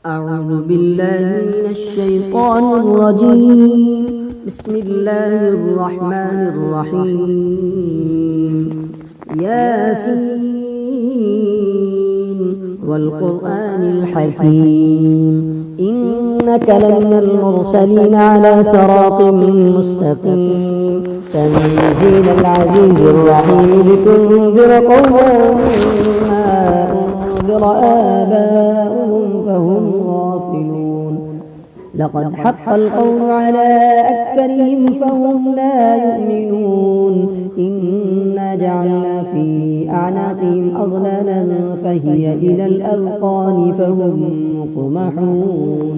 أعوذ بالله من الشيطان الرجيم. بسم الله الرحمن الرحيم. ياسين والقرآن الحكيم إنك لمن المرسلين على صراط مستقيم تنزيل العزيز الرحيم لتنذر قوما ما أنذر آباؤهم فهم غافلون. لقد حق القول على أكثرهم فهم لا يؤمنون. إنا جعلنا في أعناقهم أغلالا فهي إلى الأذقان فهم مقمحون.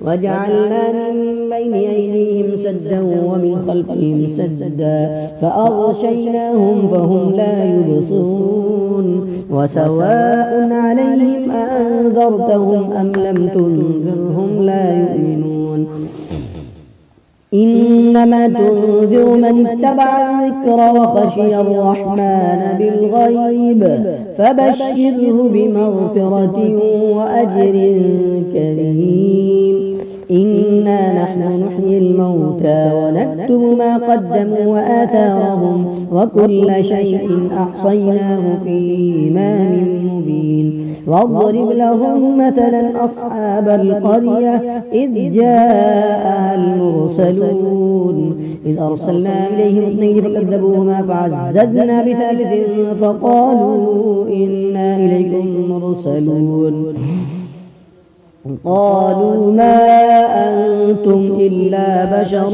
وجعلنا من بين أيديهم سدا ومن خلفهم سدا فأغشيناهم فهم لا يبصرون. وسواء عليهم أنذرتهم أم لم تنذرهم لا يؤمنون. إنما تنذر من اتبع الذكر وخشي الرحمن بالغيب فبشره بمغفرة وأجر كريم. إنا نحن نحيي الموتى ونكتب ما قدموا وآثارهم وكل شيء أحصيناه في إمام مبين. واضرب لهم مثلا أصحاب القرية إذ جاءها المرسلون إذ أرسلنا إليهم اثنين فكذبوهما فعززنا بثالث فقالوا إنا إليكم مرسلون. قالوا ما أنتم إلا بشر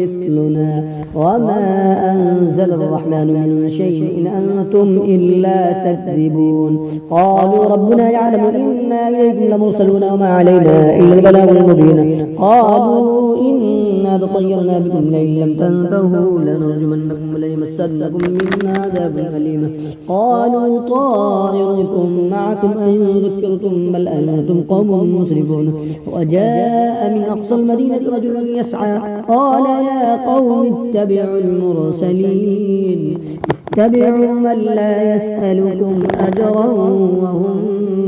مثلنا وما أنزل الرحمن من شيء إن أنتم إلا تكذبون. قالوا ربنا يعلم إنا إليكم لمرسلون وما علينا إلا البلاغ المبين. قالوا إنا طيرنا بكم لئن لم تنتهوا لنرجمنكم وليمسنكم منا عذاب أليم. قالوا طائركم معكم أن ذكرتم بل أنتم قوم مسرفون. وجاء من أقصى المدينة رجل يسعى قال يا قوم اتبعوا المرسلين اتبعوا من لا يسألكم أجرا وهم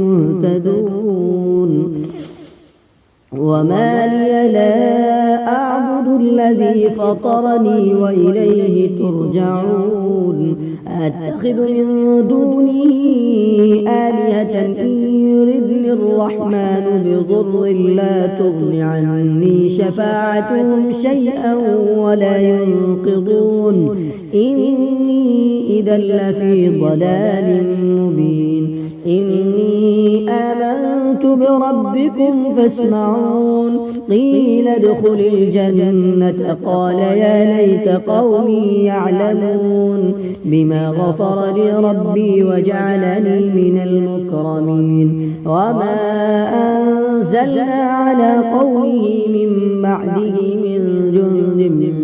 مهتدون. وما لي لا أعبد الذي فطرني وإليه ترجعون. أتخذ من دونه آلهة إن يردني الرحمن بضر لا تغن عني شفاعتهم شيئا ولا ينقضون. إني إذا لفي ضلال مبين. إني آمنت بربكم فاسمعون. قيل ادخل الجنة قال يا ليت قومي يعلمون بما غفر لي ربي وجعلني من المكرمين. وما أنزلنا على قومه من بعده من جند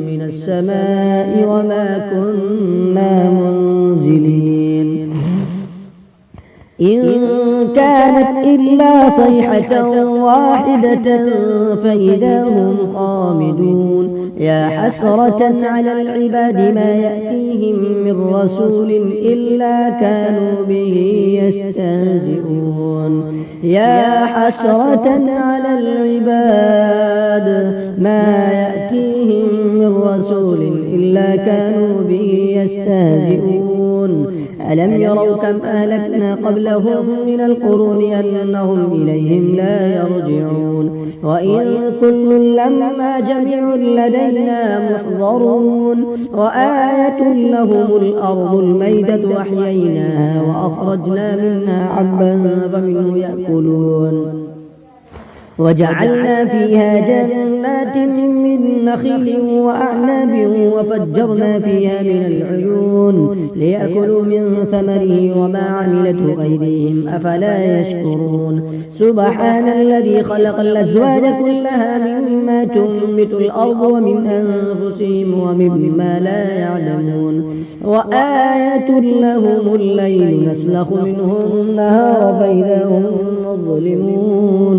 من السماء وما كنا منزلين. إن كانت إلا صيحة واحدة فإذا هم خامدون. يا حسرة على العباد ما يأتيهم من رسول إلا كانوا به يستهزئون. يا حسرة على العباد ما يأتيهم من رسول إلا كانوا به يستهزئون. ألم يروا كم أهلكنا قبلهم من القرون أنهم إليهم لا يرجعون. وإن كل لما جميع لدينا محضرون. وآية لهم الأرض الميتة أحييناها وأخرجنا منها حبا فمنه يأكلون. وجعلنا فيها جنات من نخيل وأعناب وفجرنا فيها من العيون ليأكلوا من ثمره وما عملته أيديهم أفلا يشكرون. سبحان الذي خلق الأزواج كلها مما تنبت الأرض ومن أنفسهم ومما لا يعلمون. وآية لهم الليل نسلخ منه النهار فإذا هم مظلمون.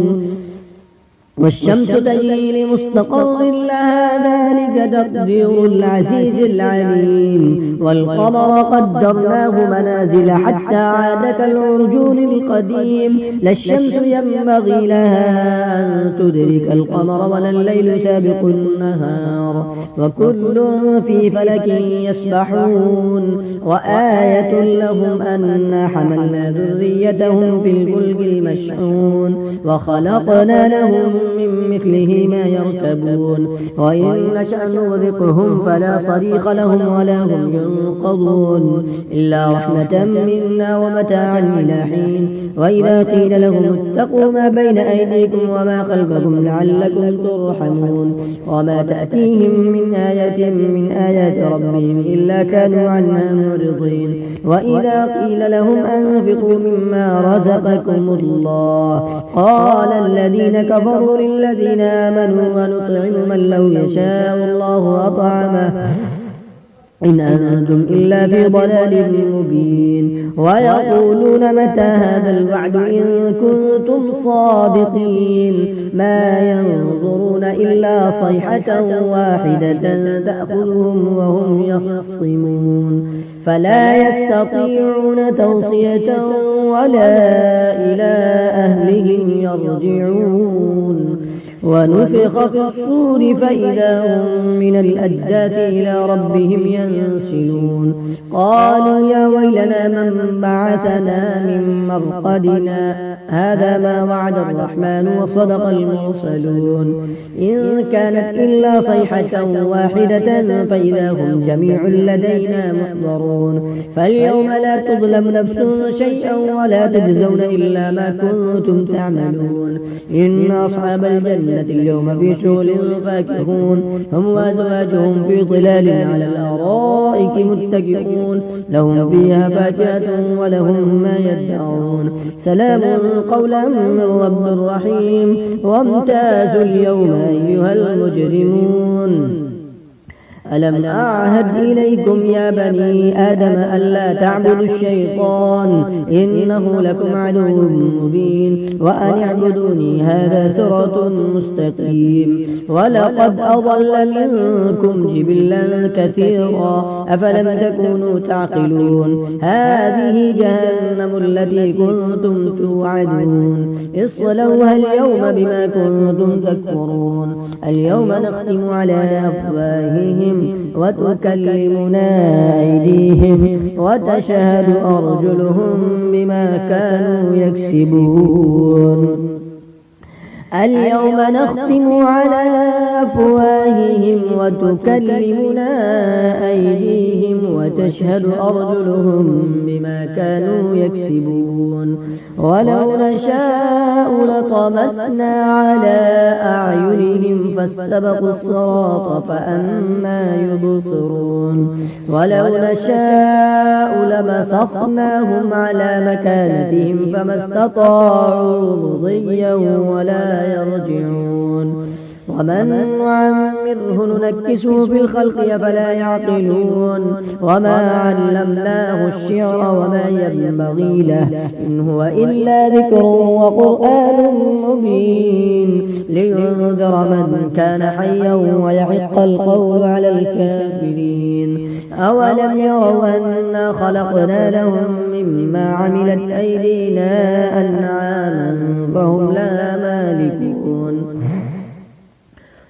والشمس تجري لمستقر لها ذلك تقدير العزيز العليم والقمر قدرناه منازل حتى عاد كالعرجون القديم لا الشمس ينبغي لها أن تدرك القمر ولا الليل سابق النهار وكل في فلك يسبحون وآية لهم أنا حملنا ذريتهم في الفلك المشحون وخلقنا لهم من مثله ما يركبون وإن نشأ نغرقهم فلا صريخ لهم ولا هم ينقضون إلا رحمة منا ومتاعا إلى حين وإذا قيل لهم اتقوا ما بين أيديكم وما خلفكم لعلكم ترحمون وما تأتيهم من آية من آيات ربهم إلا كانوا عنها معرضين وإذا قيل لهم أنفقوا مما رزقكم الله قال الذين كفروا للذين آمنوا ونطعم من لو يشاء الله أطعمه إن أنتم إلا في ضلال مبين ويقولون متى هذا الوعد إن كنتم صادقين ما ينظرون إلا صيحة واحدة تأخذهم وهم يخصمون فلا يستطيعون توصية ولا إلى أهلهم يرجعون ونفخ في الصور فإذا هم من الأجداث إلى ربهم ينسلون قالوا يا ويلنا من بعثنا من مرقدنا هذا ما وعد الرحمن وصدق المرسلون إن كانت إلا صيحة واحدة فإذا هم جميع لدينا محضرون فاليوم لا تظلم نفس شيئا ولا تجزون إلا ما كنتم تعملون إن أصحاب الجنة اليوم في شغل فاكهون هم وأزواجهم في ظلال على الأرائك متكئون لهم فيها فاكهة ولهم ما يدعون سلام قولا من رب رحيم وامتازوا اليوم أيها المجرمون ألم أعهد إليكم يا بني آدم ألا تعبدوا الشيطان إنه لكم عدو مبين وأن اعبدوني هذا صراط مستقيم ولقد أضل منكم جبلا كثيرا أفلم تكونوا تعقلون هذه جهنم التي كنتم توعدون اصلوها اليوم بما كنتم تكفرون اليوم نختم على أفواههم وتكلمنا أيديهم وتشهد أرجلهم بما كانوا يكسبون اليوم نختم على أفواههم وتكلمنا أيديهم وتشهد أرجلهم بما كانوا يكسبون ولو نشاء لطمسنا على أعينهم فاستبقوا الصراط فأنى يبصرون ولو نشاء لمسخناهم على مكانتهم فما استطاعوا مضيا ولا يرجعون ومن نعمره ننكسه في الخلق أفلا يعقلون وما علمناه الشعر وما ينبغي له إن هو إلا ذكر وقرآن مبين لينذر من كان حيا ويحق القول على الكافرين أولم يروا أنا خلقنا لهم مما عملت أيدينا أنعاما فهم لها مالكون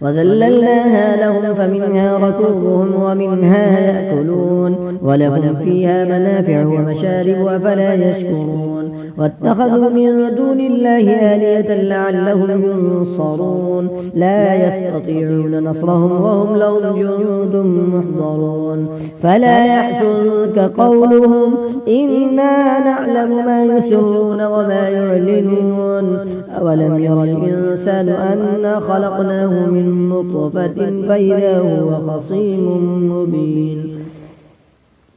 وذللناها لهم فمنها ركوبهم ومنها يأكلون ولهم فيها منافع ومشارب أفلا يشكرون واتخذوا من دون الله آلية لعلهم ينصرون لا يستطيعون نصرهم وهم لهم جند محضرون فلا يحزنك قولهم إنا نعلم ما يسرون وما يعلنون أولم ير الإنسان أنا خلقناه من نطفة فإذا هو خصيم مبين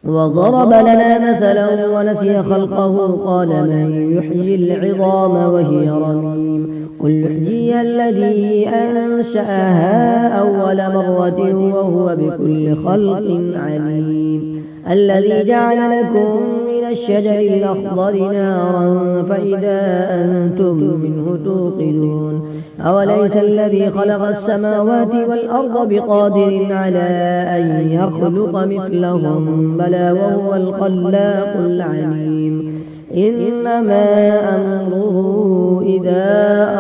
وضرب لنا مثلا ونسي خلقه قال من يحيي العظام وهي رميم قل يحييها الذي أنشأها أول مرة وهو بكل خلق عليم الذي جعل لكم من الشجر الأخضر نارا فإذا أنتم منه توقدون أوليس الذي خلق السماوات والأرض بقادر على أن يخلق مثلهم بلى وهو الخلاق العليم إنما أمره إذا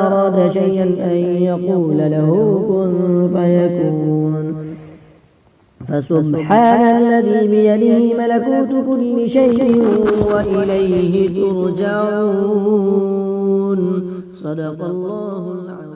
أراد شيئا أن يقول له كن فيكون فسبحان الذي بيده ملكوت كل شيء وإليه ترجعون صدق الله العظيم.